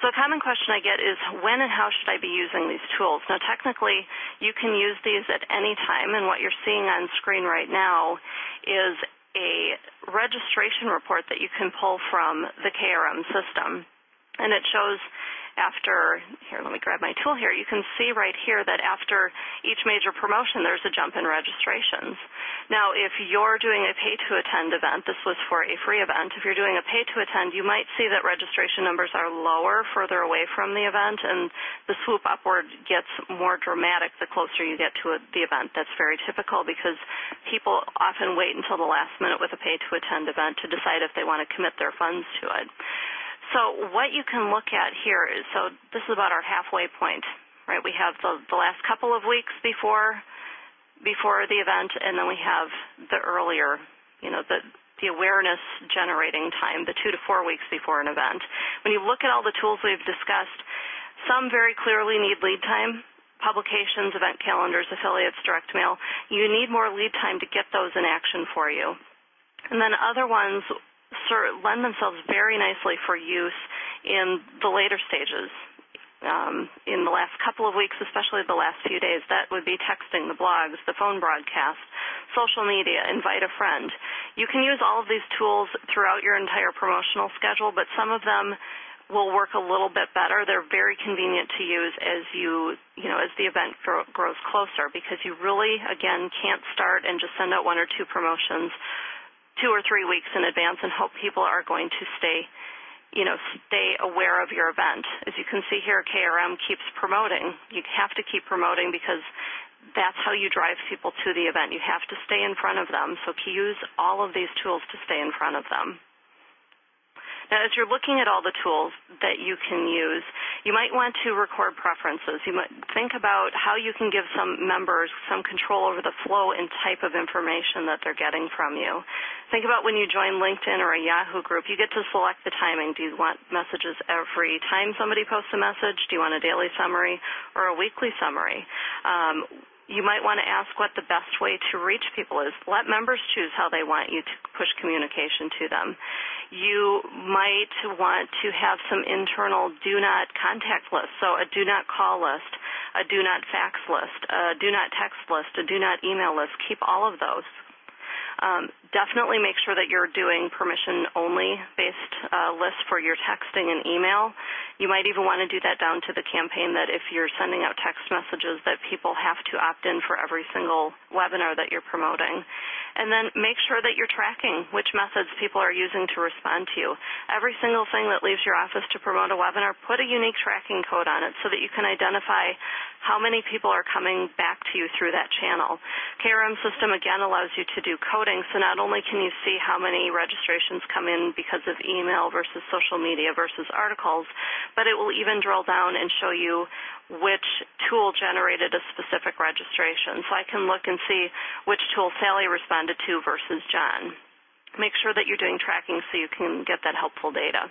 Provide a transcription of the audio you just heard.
So a common question I get is, when and how should I be using these tools? Now, technically, you can use these at any time, and what you're seeing on screen right now is a registration report that you can pull from the KRM system. And it shows after, here, let me grab my tool here, you can see right here that after each major promotion, there's a jump in registrations. Now, if you're doing a pay-to-attend event, this was for a free event, if you're doing a pay-to-attend, you might see that registration numbers are lower further away from the event, and the swoop upward gets more dramatic the closer you get to the event. That's very typical because people often wait until the last minute with a pay-to-attend event to decide if they want to commit their funds to it. So what you can look at here is, so this is about our halfway point, right? We have the last couple of weeks before the event, and then we have the earlier, the awareness generating time, the 2 to 4 weeks before an event. When you look at all the tools we've discussed, some very clearly need lead time. Publications, event calendars, affiliates, direct mail. You need more lead time to get those in action for you. And then other ones lend themselves very nicely for use in the later stages. In the last couple of weeks, especially the last few days, that would be texting, the blogs, the phone broadcast, social media, invite a friend. You can use all of these tools throughout your entire promotional schedule, but some of them will work a little bit better. They're very convenient to use as as the event grows closer, because you really, again, can't start and just send out 1 or 2 promotions 2 or 3 weeks in advance and hope people are going to stay aware of your event. As you can see here, KRM keeps promoting. You have to keep promoting because that's how you drive people to the event. You have to stay in front of them. So use all of these tools to stay in front of them. Now, as you're looking at all the tools that you can use, you might want to record preferences. You might think about how you can give some members some control over the flow and type of information that they're getting from you. Think about when you join LinkedIn or a Yahoo group, you get to select the timing. Do you want messages every time somebody posts a message? Do you want a daily summary or a weekly summary? You might want to ask what the best way to reach people is. Let members choose how they want you to push communication to them. You might want to have some internal do not contact list, so a do not call list, a do not fax list, a do not text list, a do not email list. Keep all of those. Definitely make sure that you're doing permission-only based lists for your texting and email. You might even want to do that down to the campaign that if you're sending out text messages that people have to opt in for every single webinar that you're promoting. And then make sure that you're tracking which methods people are using to respond to you. Every single thing that leaves your office to promote a webinar, put a unique tracking code on it so that you can identify how many people are coming back to you through that channel. KRM system, again, allows you to do coding, so not only can you see how many registrations come in because of email versus social media versus articles, but it will even drill down and show you which tool generated a specific registration. So I can look and see which tool Sally responded to versus John. Make sure that you're doing tracking so you can get that helpful data.